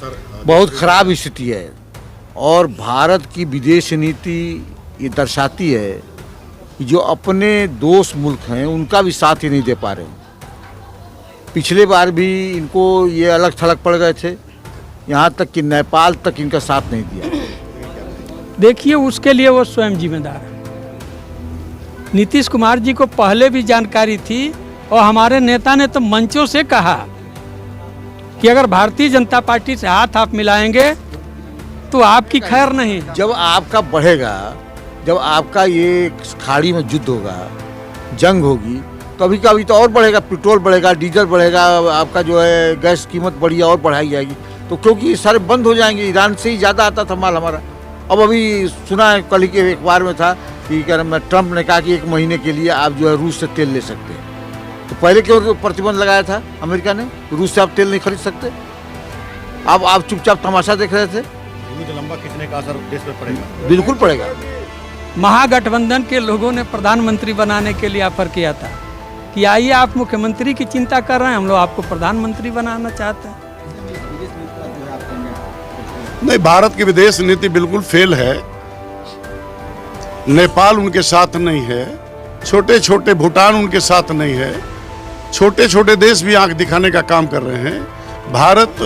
बहुत खराब स्थिति है। और भारत की विदेश नीति ये दर्शाती है कि जो अपने दोस्त मुल्क हैं उनका भी साथ ही नहीं दे पा रहे हैं। पिछले बार भी इनको ये अलग थलग पड़ गए थे, यहाँ तक कि नेपाल तक इनका साथ नहीं दिया। देखिए, उसके लिए वो स्वयं जिम्मेदार है। नीतीश कुमार जी को पहले भी जानकारी थी और हमारे नेता ने तो मंचों से कहा कि अगर भारतीय जनता पार्टी से हाथ आप मिलाएंगे तो आपकी खैर नहीं। जब आपका बढ़ेगा, जब आपका ये खाड़ी में युद्ध होगा, जंग होगी, कभी कभी तो और बढ़ेगा, पेट्रोल बढ़ेगा, डीजल बढ़ेगा, आपका जो है गैस कीमत बढ़ी और बढ़ाई जाएगी। तो क्योंकि सारे बंद हो जाएंगे, ईरान से ही ज़्यादा आता था माल हमारा। अब अभी सुना है, कल के अखबार में था कि ट्रम्प ने कहा कि 1 महीने के लिए आप जो है रूस से तेल ले सकते हैं। तो पहले क्यों प्रतिबंध लगाया था अमेरिका ने, रूस से आप तेल नहीं खरीद सकते? अब आप चुपचाप तमाशा देख रहे थे। लंबा खींचने का असर देश पर पड़ेगा, बिल्कुल पड़ेगा। महागठबंधन के लोगों ने प्रधानमंत्री बनाने के लिए ऑफर किया था कि आइए, आप मुख्यमंत्री की चिंता कर रहे हैं, हम लोग आपको प्रधानमंत्री बनाना चाहते हैं। नहीं, भारत की विदेश नीति बिल्कुल फेल है। नेपाल उनके साथ नहीं है, छोटे छोटे भूटान उनके साथ नहीं है, छोटे छोटे देश भी आंख दिखाने का काम कर रहे हैं। भारत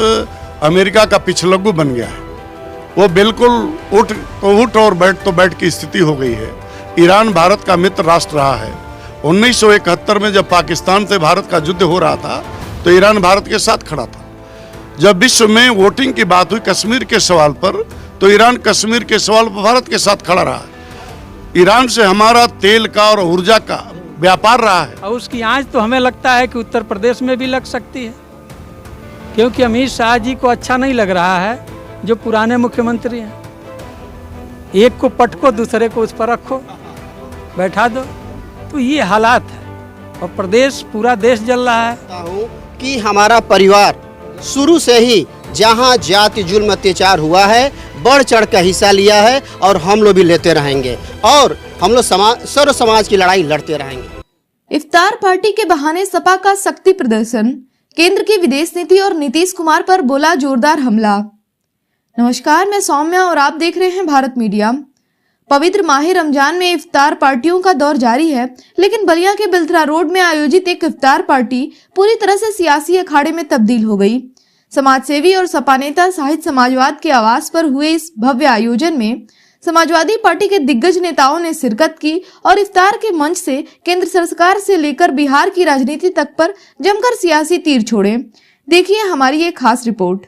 अमेरिका का पिछलग्गू बन गया है। वो बिल्कुल उठ तो उठ और बैठ तो बैठ की स्थिति हो गई है। ईरान भारत का मित्र राष्ट्र रहा है। 1971 में जब पाकिस्तान से भारत का युद्ध हो रहा था तो ईरान भारत के साथ खड़ा था। जब विश्व में वोटिंग की बात हुई कश्मीर के सवाल पर, तो ईरान कश्मीर के सवाल पर भारत के साथ खड़ा रहा है। ईरान से हमारा तेल का और ऊर्जा का व्यापार रहा है। और उसकी आंच तो हमें लगता है कि उत्तर प्रदेश में भी लग सकती है, क्योंकि अमित शाह जी को अच्छा नहीं लग रहा है जो पुराने मुख्यमंत्री हैं। एक को पटको, दूसरे को उस पर रखो, बैठा दो। तो ये हालात है और प्रदेश, पूरा देश जल रहा है। कि हमारा परिवार शुरू से ही जहां जाति जुल्म अत्याचार हुआ है, बढ़ चढ़ कर हिस्सा लिया है और हम लोग भी लेते रहेंगे और हम लोग सर्व समाज की लड़ाई लड़ते रहेंगे। इफ्तार पार्टी के बहाने सपा का शक्ति प्रदर्शन, केंद्र की विदेश नीति और नीतीश कुमार पर बोला जोरदार हमला। नमस्कार, मैं सौम्या और आप देख रहे हैं भारत मीडिया। पवित्र माह रमजान में इफ्तार पार्टियों का दौर जारी है, लेकिन बलिया के बिलथरा रोड में आयोजित एक इफ्तार पार्टी पूरी तरह से सियासी अखाड़े में तब्दील हो गई। समाजसेवी और सपा नेता साहित्य समाजवाद के आवास पर हुए इस भव्य आयोजन में समाजवादी पार्टी के दिग्गज नेताओं ने शिरकत की और इफ्तार के मंच से केंद्र सरकार से लेकर बिहार की राजनीति तक पर जमकर सियासी तीर छोड़े। देखिए हमारी ये खास रिपोर्ट।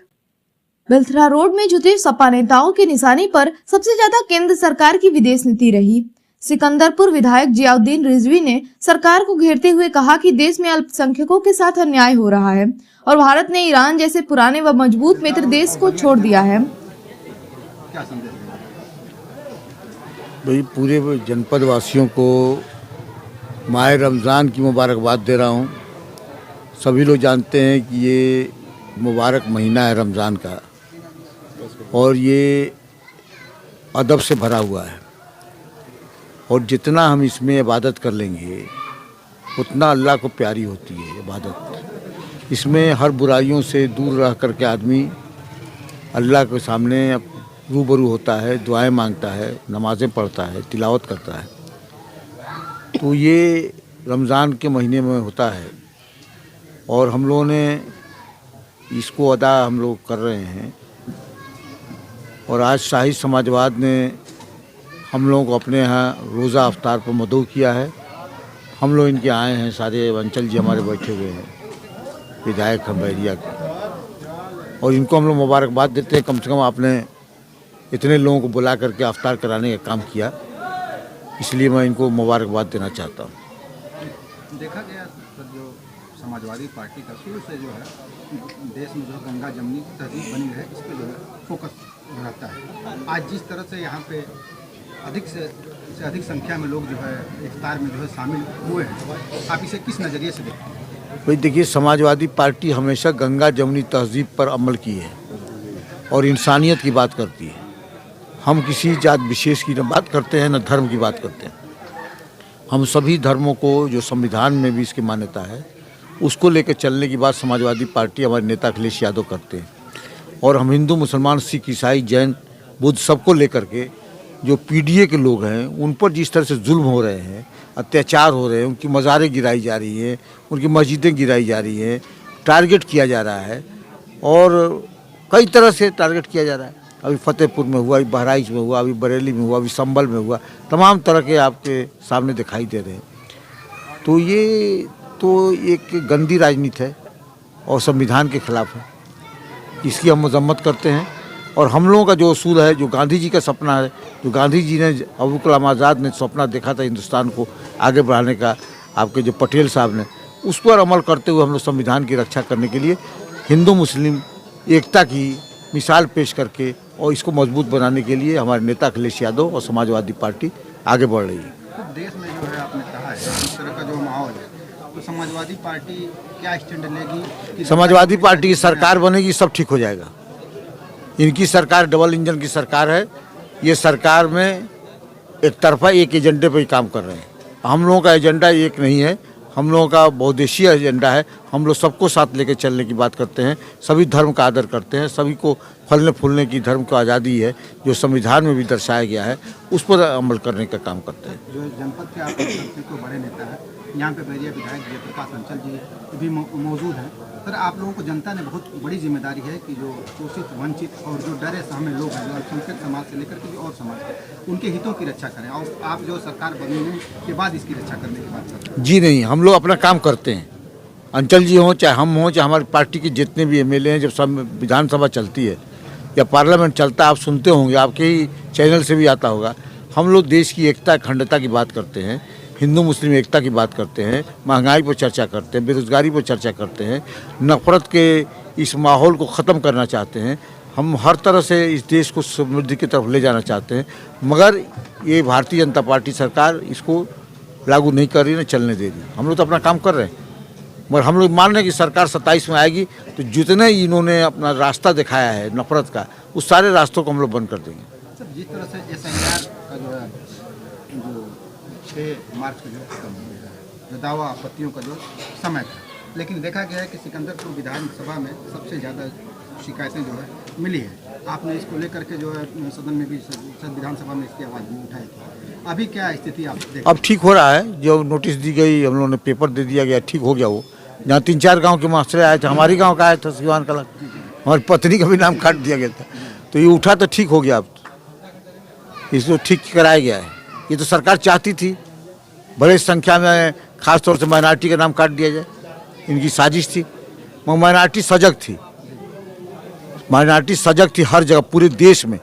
बिलथरा रोड में जुटे सपा नेताओं के निशाने पर सबसे ज्यादा केंद्र सरकार की विदेश नीति रही। सिकंदरपुर विधायक जियाउद्दीन रिजवी ने सरकार को घेरते हुए कहा कि देश में अल्पसंख्यकों के साथ अन्याय हो रहा है और भारत ने ईरान जैसे पुराने व मजबूत मित्र देश को छोड़ दिया है। भाई, पूरे जनपद वासियों को माह रमज़ान की मुबारकबाद दे रहा हूँ। सभी लोग जानते हैं कि ये मुबारक महीना है रमज़ान का और ये अदब से भरा हुआ है और जितना हम इसमें इबादत कर लेंगे उतना अल्लाह को प्यारी होती है इबादत। इसमें हर बुराइयों से दूर रह कर के आदमी अल्लाह के सामने रूबरू होता है, दुआएं मांगता है, नमाज़ें पढ़ता है, तिलावत करता है। तो ये रमज़ान के महीने में होता है और हम लोगों ने इसको अदा हम लोग कर रहे हैं। और आज शाही समाजवाद ने हम लोगों को अपने यहाँ रोज़ा अफ्तार पर मदऊ किया है। हम लोग इनके आए हैं, सारे अंचल जी हमारे बैठे हुए हैं, विधायक खंबैरिया के, और इनको हम लोग मुबारकबाद देते हैं। कम से कम आपने इतने लोगों को बुला करके अफ्तार कराने का काम किया, इसलिए मैं इनको मुबारकबाद देना चाहता हूँ। देखा गया जो समाजवादी पार्टी का शुरू से जो है देश में जो गंगा जमनी तहजीब बनी है, इस पर जो है फोकस रहता है। आज जिस तरह से यहाँ पे अधिक से अधिक संख्या में लोग जो है इफ्तार में जो है शामिल हुए हैं, आप इसे किस नज़रिए से देखते हैं? भाई देखिए, समाजवादी पार्टी हमेशा गंगा जमनी तहजीब पर अमल की है और इंसानियत की बात करती है। हम किसी जात विशेष की न बात करते हैं, न धर्म की बात करते हैं। हम सभी धर्मों को, जो संविधान में भी इसकी मान्यता है, उसको लेकर चलने की बात समाजवादी पार्टी हमारे नेता अखिलेश यादव करते हैं। और हम हिंदू मुसलमान सिख ईसाई जैन बुद्ध सबको लेकर के जो पीडीए के लोग हैं उन पर जिस तरह से जुल्म हो रहे हैं, अत्याचार हो रहे हैं, उनकी मज़ारें गिराई जा रही हैं, उनकी मस्जिदें गिराई जा रही हैं, टारगेट किया जा रहा है और कई तरह से टारगेट किया जा रहा है। अभी फतेहपुर में हुआ, अभी बहराइच में हुआ, अभी बरेली में हुआ, अभी संभल में हुआ, तमाम तरह के आपके सामने दिखाई दे रहे हैं। तो ये तो एक गंदी राजनीति है और संविधान के खिलाफ है, इसकी हम मजम्मत करते हैं। और हम लोगों का जो उसूल है, जो गांधी जी का सपना है, जो गांधी जी ने, अबुल कलाम आज़ाद ने सपना देखा था हिंदुस्तान को आगे बढ़ाने का, आपके जो पटेल साहब ने, उस पर अमल करते हुए हम लोग संविधान की रक्षा करने के लिए हिंदू मुस्लिम एकता की मिसाल पेश करके और इसको मजबूत बनाने के लिए हमारे नेता अखिलेश यादव और समाजवादी पार्टी आगे बढ़ रही है। तो देश में जो है आपने कहा है इस तरह का जो माहौल है, तो समाजवादी पार्टी क्या स्टैंड लेगी? समाजवादी पार्टी की सरकार बनेगी, सब ठीक हो जाएगा। इनकी सरकार डबल इंजन की सरकार है। ये सरकार में एक तरफा एक एजेंडे पर ही काम कर रहे हैं। हम लोगों का एजेंडा एक नहीं है, हम लोगों का बहुदेशीय एजेंडा है। हम लोग सबको साथ लेकर चलने की बात करते हैं, सभी धर्म का आदर करते हैं, सभी को फलने फूलने की धर्म को आज़ादी है जो संविधान में भी दर्शाया गया है, उस पर अमल करने का काम करते हैं। जो जनपद के आप सबसे कोई बड़े नेता है, यहाँ पे बैरिया विधायक जयप्रकाश अंचल जी भी मौजूद हैं। सर, आप लोगों को जनता ने बहुत बड़ी जिम्मेदारी है कि जो शोषित, वंचित और जो डरे सहमे लोग हैं, जो अल्पसंख्यक समाज से लेकर के जो और समाज है, उनके हितों की रक्षा करें। और आप जो सरकार बनने के बाद इसकी रक्षा करने की बात करते हैं। जी नहीं, हम लोग अपना काम करते हैं। अंचल जी हों, चाहे हम हों, चाहे हमारी पार्टी के जितने भी एमएलए हैं, जब सब विधानसभा चलती है या पार्लियामेंट चलता है, आप सुनते होंगे, आपके ही चैनल से भी आता होगा, हम लोग देश की एकता अखंडता की बात करते हैं, हिंदू मुस्लिम एकता की बात करते हैं, महंगाई पर चर्चा करते हैं, बेरोजगारी पर चर्चा करते हैं, नफरत के इस माहौल को ख़त्म करना चाहते हैं। हम हर तरह से इस देश को समृद्धि की तरफ ले जाना चाहते हैं, मगर ये भारतीय जनता पार्टी सरकार इसको लागू नहीं कर रही, ना चलने दे रही। हम लोग तो अपना काम कर रहे हैं, मगर हम लोग मान रहे हैं कि सरकार 27 में आएगी तो जितने इन्होंने अपना रास्ता दिखाया है नफरत का, उस सारे रास्तों को हम लोग बंद कर देंगे। सर, जिस तरह से SIR का जो है, जो 6 मार्च को जो खत्म हो गया है, जो दावा आपत्तियों का जो समय था, लेकिन देखा गया है कि सिकंदरपुर विधानसभा में सबसे ज़्यादा शिकायतें जो है मिली है। आपने इसको लेकर के जो है सदन में भी, विधानसभा में इसकी आवाज़ भी उठाई थी। अभी क्या स्थिति आप देख? अब ठीक हो रहा है, जो नोटिस दी गई, हम लोगों ने पेपर दे दिया गया, ठीक हो गया। वो जहाँ 3-4 गांव के मास्टर आए थे, हमारी गांव का आया था सिवान कला, हमारी पत्नी का भी नाम काट दिया गया था, तो ये उठा तो ठीक हो गया। अब इसको ठीक कराया गया है। ये तो सरकार चाहती थी बड़े संख्या में खासतौर से माइनॉरिटी का नाम काट दिया जाए, इनकी साजिश थी। मगर माइनॉरिटी सजग थी, माइनॉरिटी सजग थी हर जगह पूरे देश में,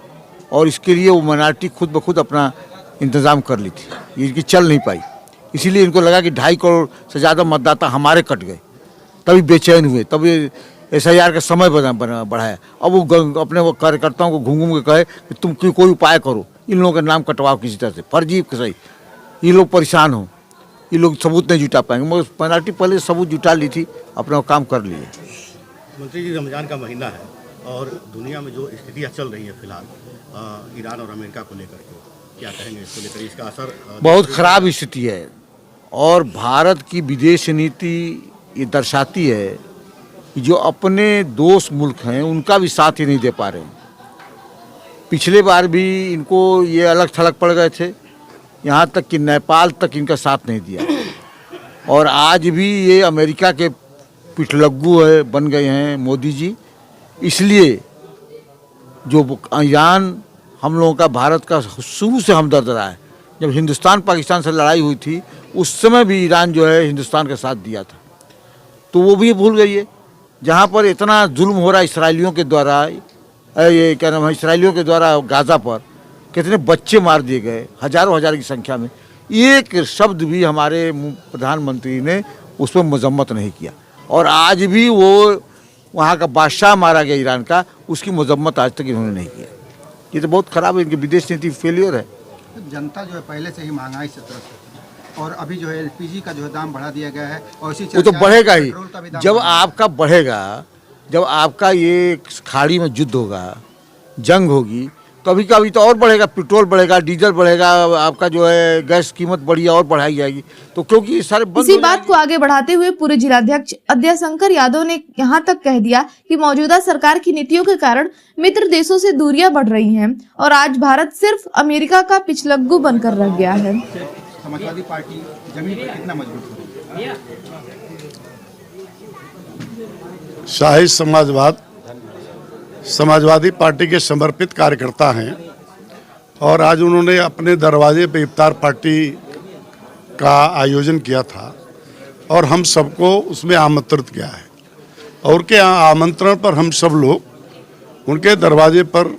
और इसके लिए वो माइनॉरिटी खुद ब खुद अपना इंतज़ाम कर ली थी। ये इनकी चल नहीं पाई, इसीलिए इनको लगा कि 2.5 करोड़ से ज़्यादा मतदाता हमारे कट गए, तभी बेचैन हुए, तभी SIR का समय बढ़ाया। अब वो अपने वो कार्यकर्ताओं को घूम घूम के कहे कि तुम कोई उपाय करो, इन लोगों का नाम कटवाओ किसी तरह से, फर्जी सही, ये लोग परेशान हो, ये लोग सबूत नहीं जुटा पाएंगे। मगर माइनॉरिटी पहले सबूत जुटा ली थी, अपना काम कर लिए। मंत्री जी, रमज़ान का महीना है और दुनिया में जो स्थितियाँ चल रही है फिलहाल ईरान और अमेरिका को लेकर के, क्या कहेंगे इसको लेकर? इसका असर बहुत ख़राब स्थिति है, और भारत की विदेश नीति ये दर्शाती है कि जो अपने दोस्त मुल्क हैं उनका भी साथ ही नहीं दे पा रहे हैं। पिछले बार भी इनको ये अलग थलग पड़ गए थे, यहाँ तक कि नेपाल तक इनका साथ नहीं दिया, और आज भी ये अमेरिका के पिठलग्गू है बन गए हैं मोदी जी। इसलिए जो ईरान हम लोगों का, भारत का शुरू से हमदर्द रहा है। जब हिंदुस्तान पाकिस्तान से लड़ाई हुई थी उस समय भी ईरान जो है हिंदुस्तान का साथ दिया था, तो वो भी भूल गई है। जहाँ पर इतना जुल्म हो रहा है इसराइलियों के द्वारा, ये क्या नाम है, इसराइलियों के द्वारा गाज़ा पर कितने बच्चे मार दिए गए, हज़ारों हज़ार की संख्या में, एक शब्द भी हमारे प्रधानमंत्री ने उस पर मजम्मत नहीं किया। और आज भी वो वहाँ का बादशाह मारा गया ईरान का, उसकी मजम्मत आज तक इन्होंने नहीं किया। ये तो बहुत ख़राब है, इनकी विदेश नीति फेलियर है। जनता जो है पहले से ही महंगाई से त्रस्त है, और अभी जो है LPG का जो है दाम बढ़ा दिया गया है, और इसी वो तो बढ़ेगा ही। पेट्रोल का भी दाम जब आपका बढ़ेगा, जब आपका ये खाड़ी में युद्ध होगा, जंग होगी, तो अभी का अभी तो और बढ़ेगा, पेट्रोल बढ़ेगा, डीजल बढ़ेगा, आपका जो है गैस कीमत बढ़ी और बढ़ाई जाएगी। तो क्योंकि ये सारे बंद इसी हो बात को आगे बढ़ाते हुए पूर्व जिलाध्यक्ष अद्याशंकर यादव ने यहाँ तक कह दिया कि मौजूदा सरकार की नीतियों के कारण मित्र देशों से दूरियां बढ़ रही हैं और आज भारत सिर्फ अमेरिका का पिछलग्गू बनकर रह गया है। समाजवादी पार्टी जमीन पर कितना मजबूत होगी? शाही समाजवादी पार्टी के समर्पित कार्यकर्ता हैं और आज उन्होंने अपने दरवाजे पे इफ्तार पार्टी का आयोजन किया था और हम सबको उसमें आमंत्रित किया है और के आमंत्रण पर हम सब लोग उनके दरवाजे पर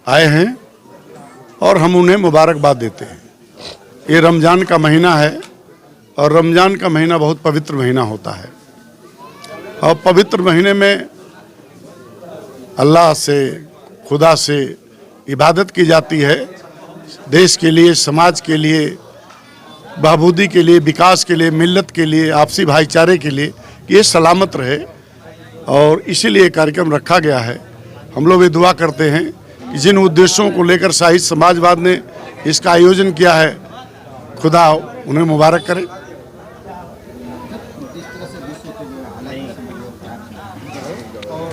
आए हैं और हम उन्हें मुबारकबाद देते हैं। ये रमज़ान का महीना है और रमज़ान का महीना बहुत पवित्र महीना होता है और पवित्र महीने में अल्लाह से, खुदा से इबादत की जाती है, देश के लिए, समाज के लिए, बहबूदी के लिए, विकास के लिए, मिल्लत के लिए, आपसी भाईचारे के लिए ये सलामत रहे और इसीलिए कार्यक्रम रखा गया है। हम लोग ये दुआ करते हैं कि जिन उद्देश्यों को लेकर शाही समाजवाद ने इसका आयोजन किया है, खुदा उन्हें मुबारक करे। जिस तरह से विश्व के जो हालात और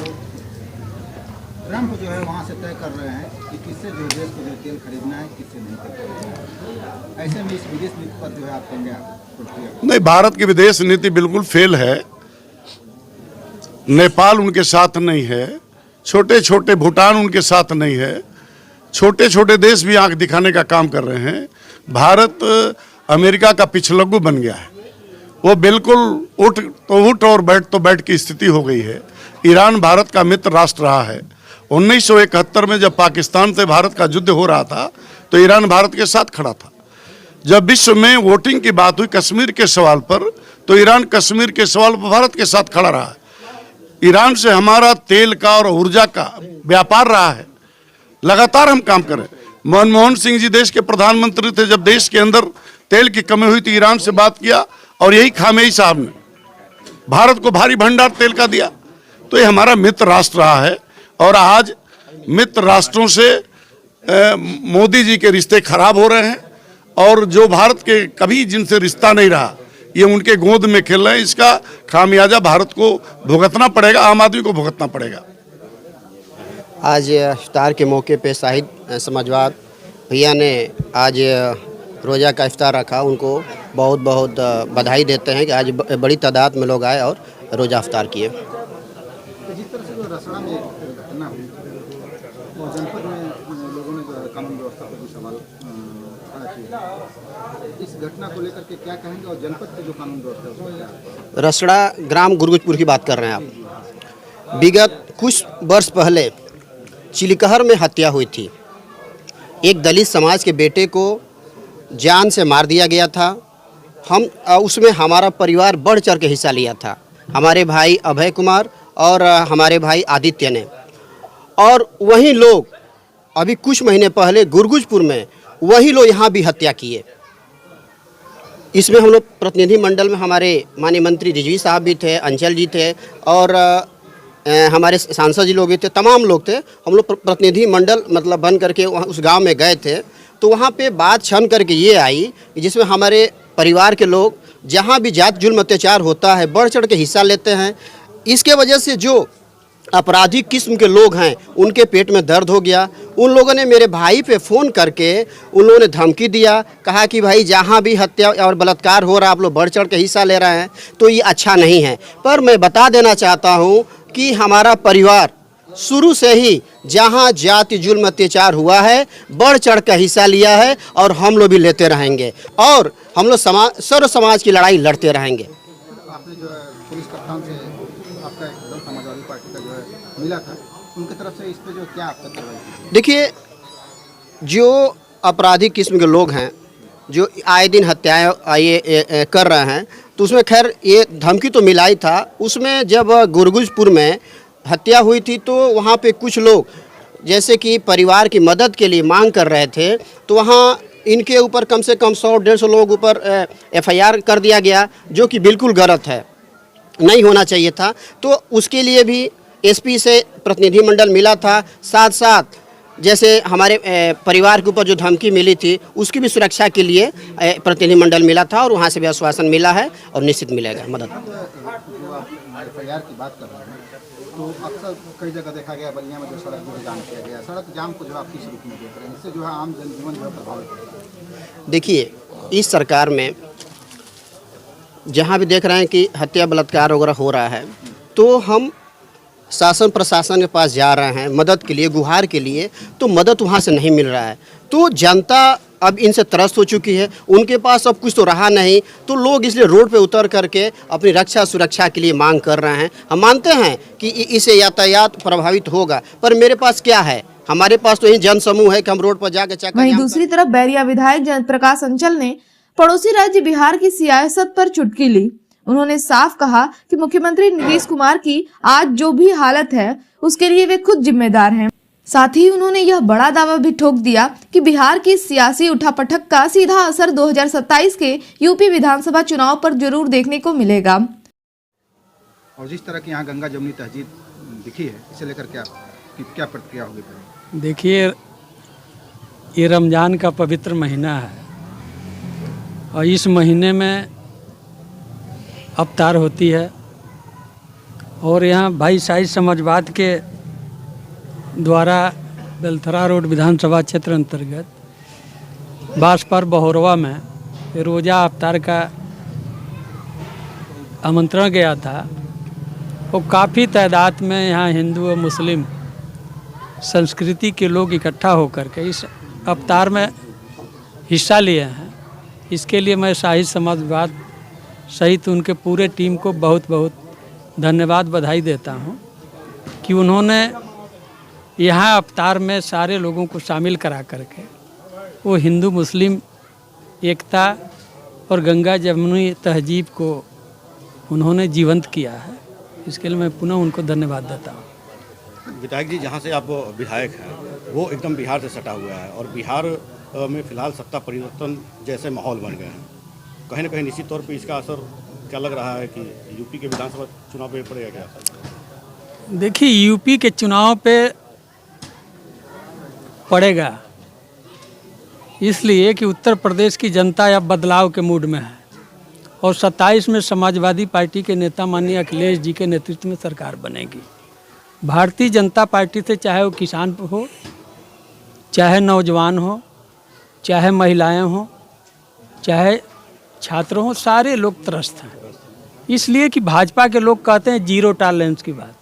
ट्रम्प जो है वहाँ से तय कर रहे हैं कि किससे जो देश को जो तेल खरीदना है, किससे नहीं खरीदना है। ऐसे में इस विदेश नीति पर जो है आप कहेंगे नहीं, भारत की विदेश नीति बिल्कुल फेल है। नेपाल उनके साथ नहीं है, छोटे छोटे भूटान उनके साथ नहीं है, छोटे छोटे देश भी आंख दिखाने का काम कर रहे हैं। भारत अमेरिका का पिछलग्गू बन गया है। वो बिल्कुल उठ तो उठ और बैठ तो बैठ की स्थिति हो गई है। ईरान भारत का मित्र राष्ट्र रहा है। 1971 में जब पाकिस्तान से भारत का युद्ध हो रहा था तो ईरान भारत के साथ खड़ा था। जब विश्व में वोटिंग की बात हुई कश्मीर के सवाल पर तो ईरान कश्मीर के सवाल पर भारत के साथ खड़ा रहा है। ईरान से हमारा तेल का और ऊर्जा का व्यापार रहा है। लगातार हम काम करें। मनमोहन सिंह जी देश के प्रधानमंत्री थे, जब देश के अंदर तेल की कमी हुई तो ईरान से बात किया और यही खामेई साहब ने भारत को भारी भंडार तेल का दिया। तो ये हमारा मित्र राष्ट्र रहा है और आज मित्र राष्ट्रों से मोदी जी के रिश्ते खराब हो रहे हैं और जो भारत के कभी जिनसे रिश्ता नहीं रहा ये उनके गोद में खेल रहे हैं। इसका खामियाजा भारत को भुगतना पड़ेगा, आम आदमी को भुगतना पड़ेगा। आज इफ्तार के मौके पे शाहिद समाजवाद भैया ने आज रोज़ा का इफ्तार रखा। उनको बहुत बहुत बधाई देते हैं कि आज बड़ी तादाद में लोग आए और रोज़ा इफ्तार किए। तो जिस तरह से जो रसड़ा में घटना हुई वो जनपद में लोगों ने जो कानून व्यवस्था पर भी सवाल खड़ा किया। इस घटना को लेकर के क्या कहेंगे और जनपद की जो कानून व्यवस्था है उसको क्या? रसड़ा ग्राम गुरगुजपुर की बात कर रहे हैं आप। विगत कुछ वर्ष पहले चिलिकहर में हत्या हुई थी। एक दलित समाज के बेटे को जान से मार दिया गया था। हम उसमें हमारा परिवार बढ़ चढ़ के हिस्सा लिया था। हमारे भाई अभय कुमार और हमारे भाई आदित्य ने। और वही लोग अभी कुछ महीने पहले गुरगुजपुर में वही लोग यहाँ भी हत्या किए। इसमें हम लोग प्रतिनिधि मंडल में हमारे माननीय मंत्री रिजवी साहब भी थे, अंचल जी थे और हमारे सांसद जी लोग भी थे, तमाम लोग थे। हम लोग प्रतिनिधि मंडल मतलब बन करके उस गांव में गए थे तो वहाँ पे बात छन करके ये आई कि जिसमें हमारे परिवार के लोग जहाँ भी जात जुल्म अत्याचार होता है बढ़ चढ़ के हिस्सा लेते हैं। इसके वजह से जो आपराधिक किस्म के लोग हैं उनके पेट में दर्द हो गया। उन लोगों ने मेरे भाई पे फ़ोन करके उन लोगों ने धमकी दिया, कहा कि भाई जहाँ भी हत्या और बलात्कार हो रहा है आप लोग बढ़ चढ़ के हिस्सा ले रहे हैं तो ये अच्छा नहीं है। पर मैं बता देना चाहता हूँ कि हमारा परिवार शुरू से ही जहाँ जाति जुल्म अत्याचार हुआ है बढ़ चढ़ कर हिस्सा लिया है और हम लोग भी लेते रहेंगे और हम लोग सर्व समाज की लड़ाई लड़ते रहेंगे। आपने जो है पुलिस कप्तान से आपका एक दल समाजवादी पार्टी का जो है मिला था, उनकी तरफ से इस पे जो क्या आपका कार्रवाई की? देखिए, जो आपराधिक किस्म के लोग हैं जो आए दिन हत्याएं ये कर रहे हैं तो उसमें खैर ये धमकी तो मिला ही था। उसमें जब गुरगुजपुर में हत्या हुई थी तो वहाँ पे कुछ लोग जैसे कि परिवार की मदद के लिए मांग कर रहे थे तो वहाँ इनके ऊपर कम से कम 100-150 लोग ऊपर FIR कर दिया गया, जो कि बिल्कुल गलत है, नहीं होना चाहिए था। तो उसके लिए भी SP से प्रतिनिधिमंडल मिला था। साथ साथ जैसे हमारे परिवार के ऊपर जो धमकी मिली थी उसकी भी सुरक्षा के लिए प्रतिनिधिमंडल मिला था और वहाँ से भी आश्वासन मिला है और निश्चित मिलेगा मदद। एफआईआर की बात कर रहे हैं तो अक्सर कई जगह देखा गया बलिया में जो सड़क जो जाम किया गया, सड़क जाम को जो आप किस रूप में देख रहे हैं, इससे जो है आम जनजीवन जो है प्रभावित होगा? देखिए, इस सरकार में जहाँ भी देख रहे हैं कि हत्या बलात्कार वगैरह हो रहा है तो हम शासन प्रशासन के पास जा रहे हैं मदद के लिए, गुहार के लिए, तो मदद वहाँ से नहीं मिल रहा है। तो जनता अब इनसे त्रस्त हो चुकी है, उनके पास अब कुछ तो रहा नहीं, तो लोग इसलिए रोड पे उतर करके अपनी रक्षा सुरक्षा के लिए मांग कर रहे हैं। हम मानते हैं कि इससे यातायात प्रभावित होगा, पर मेरे पास क्या है, हमारे पास तो यही जन समूह है कि हम रोड पर जाकर चक्कर। वहीं दूसरी तरफ बैरिया विधायक जयंत प्रकाश अंचल ने पड़ोसी राज्य बिहार की सियासत पर चुटकी ली। उन्होंने साफ कहा कि मुख्यमंत्री नीतीश कुमार की आज जो भी हालत है उसके लिए वे खुद जिम्मेदार हैं। साथ ही उन्होंने यह बड़ा दावा भी ठोक दिया कि बिहार की सियासी उठापटक का सीधा असर 2027 के यूपी विधानसभा चुनाव पर जरूर देखने को मिलेगा। और जिस तरह की यहाँ गंगा जमुनी तहजीब दिखी है, इसे लेकर क्या प्रतिक्रिया होगी? देखिए, ये रमज़ान का पवित्र महीना है और इस महीने में अवतार होती है और यहाँ भाई साइज समाजवाद के द्वारा बेलथरा रोड विधानसभा क्षेत्र अंतर्गत बांसपर बहोरवा में रोज़ा अवतार का आमंत्रण गया था। वो काफ़ी तादाद में यहाँ हिंदू और मुस्लिम संस्कृति के लोग इकट्ठा होकर के इस अवतार में हिस्सा लिए हैं। इसके लिए मैं शाही समाजवाद सहित उनके पूरे टीम को बहुत बहुत धन्यवाद बधाई देता हूं कि उन्होंने यहाँ अवतार में सारे लोगों को शामिल करा करके वो हिंदू मुस्लिम एकता और गंगा जमुनी तहजीब को उन्होंने जीवंत किया है। इसके लिए मैं पुनः उनको धन्यवाद देता हूँ। विधायक जी, जहाँ से आप विधायक हैं वो एकदम बिहार से सटा हुआ है और बिहार में फिलहाल सत्ता परिवर्तन जैसे माहौल बन गए हैं, कहीं ना कहीं निश्चित तौर पे इसका असर क्या लग रहा है कि यूपी के विधानसभा चुनाव पे पड़ेगा क्या असर? देखिए, यूपी के चुनाव पे पड़ेगा इसलिए कि उत्तर प्रदेश की जनता अब बदलाव के मूड में है और 27 में समाजवादी पार्टी के नेता माननीय अखिलेश जी के नेतृत्व में सरकार बनेगी। भारतीय जनता पार्टी से चाहे वो किसान हो, चाहे नौजवान हो, चाहे महिलाएं हो, चाहे छात्र हो, सारे लोग त्रस्त हैं। इसलिए कि भाजपा के लोग कहते हैं जीरो टॉलरेंस की बात।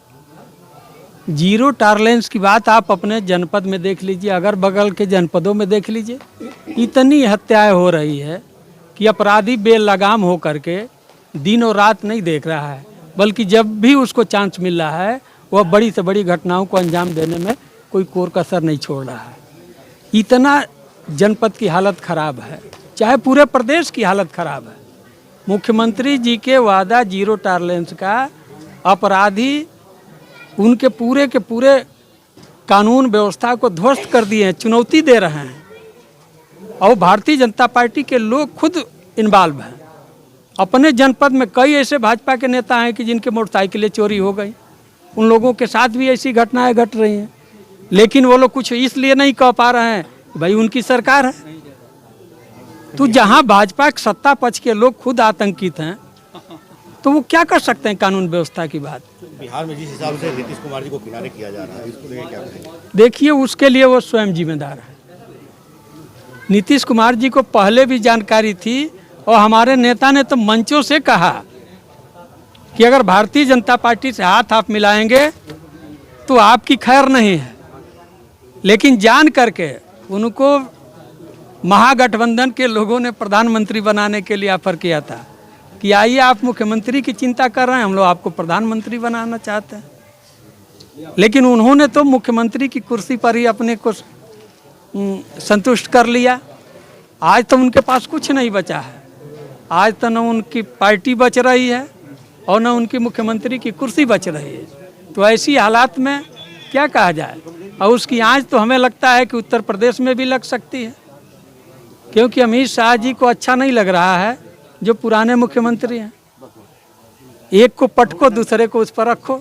जीरो टॉलरेंस की बात आप अपने जनपद में देख लीजिए, अगर बगल के जनपदों में देख लीजिए, इतनी हत्याएं हो रही है कि अपराधी बेलगाम हो करके दिन और रात नहीं देख रहा है, बल्कि जब भी उसको चांस मिल रहा है वह बड़ी से बड़ी घटनाओं को अंजाम देने में कोई कोर कसर नहीं छोड़ रहा है। इतना जनपद की हालत खराब है, चाहे पूरे प्रदेश की हालत खराब है। मुख्यमंत्री जी के वादा जीरो टॉलरेंस का अपराधी उनके पूरे के पूरे कानून व्यवस्था को ध्वस्त कर दिए हैं, चुनौती दे रहे हैं और भारतीय जनता पार्टी के लोग खुद इन्वॉल्व हैं। अपने जनपद में कई ऐसे भाजपा के नेता हैं कि जिनके मोटरसाइकिलें चोरी हो गई, उन लोगों के साथ भी ऐसी घटनाएं घट रही हैं, लेकिन वो लोग कुछ इसलिए नहीं कह पा रहे हैं कि भाई उनकी सरकार है। तो जहां भाजपा के सत्ता पक्ष के लोग खुद आतंकित हैं तो वो क्या कर सकते हैं कानून व्यवस्था की बात। बिहार में जिस हिसाब से नीतीश कुमार जी को किनारे किया जा रहा है, इसको लेकर क्या कहेंगे? देखिए, उसके लिए वो स्वयं जिम्मेदार है। नीतीश कुमार जी को पहले भी जानकारी थी और हमारे नेता ने तो मंचों से कहा कि अगर भारतीय जनता पार्टी से हाथ आप मिलाएंगे तो आपकी खैर नहीं है, लेकिन जान करके उनको महागठबंधन के लोगों ने प्रधानमंत्री बनाने के लिए ऑफर किया था कि आइए, आप मुख्यमंत्री की चिंता कर रहे हैं, हम लोग आपको प्रधानमंत्री बनाना चाहते हैं। लेकिन उन्होंने तो मुख्यमंत्री की कुर्सी पर ही अपने को संतुष्ट कर लिया। आज तो उनके पास कुछ नहीं बचा है। आज तो न उनकी पार्टी बच रही है और न उनकी मुख्यमंत्री की कुर्सी बच रही है। तो ऐसी हालात में क्या कहा जाए। और उसकी आँच तो हमें लगता है कि उत्तर प्रदेश में भी लग सकती है, क्योंकि अमित शाह जी को अच्छा नहीं लग रहा है जो पुराने मुख्यमंत्री हैं। एक को पटको, दूसरे को उस पर रखो,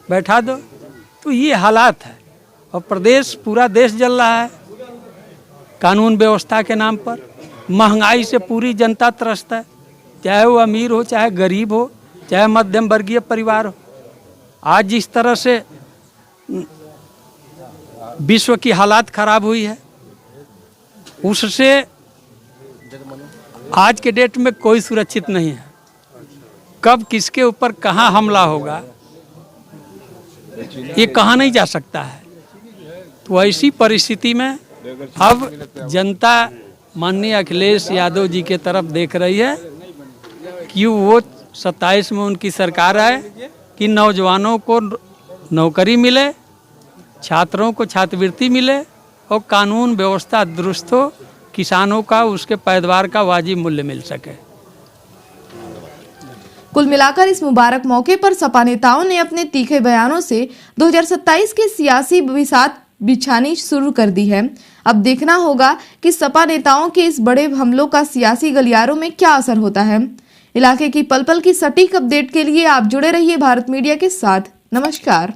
बैठा दो। तो ये हालात है और प्रदेश पूरा देश जल रहा है कानून व्यवस्था के नाम पर। महंगाई से पूरी जनता त्रस्त है, चाहे वो अमीर हो, चाहे गरीब हो, चाहे मध्यम वर्गीय परिवार हो। आज जिस तरह से विश्व की हालात खराब हुई है, उससे आज के डेट में कोई सुरक्षित नहीं है। कब किसके ऊपर कहाँ हमला होगा ये कहा नहीं जा सकता है। तो ऐसी परिस्थिति में अब जनता माननीय अखिलेश यादव जी के तरफ देख रही है कि वो 27 में उनकी सरकार आए कि नौजवानों को नौकरी मिले, छात्रों को छात्रवृत्ति मिले और कानून व्यवस्था दुरुस्त हो, किसानों का उसके पैदावार का वाजिब मूल्य मिल सके। कुल मिलाकर इस मुबारक मौके पर सपा नेताओं ने अपने तीखे बयानों से 2027 के सियासी बिसात बिछानी शुरू कर दी है। अब देखना होगा कि सपा नेताओं के इस बड़े हमलों का सियासी गलियारों में क्या असर होता है। इलाके की पल पल की सटीक अपडेट के लिए आप जुड़े रहिए भारत मीडिया के साथ। नमस्कार।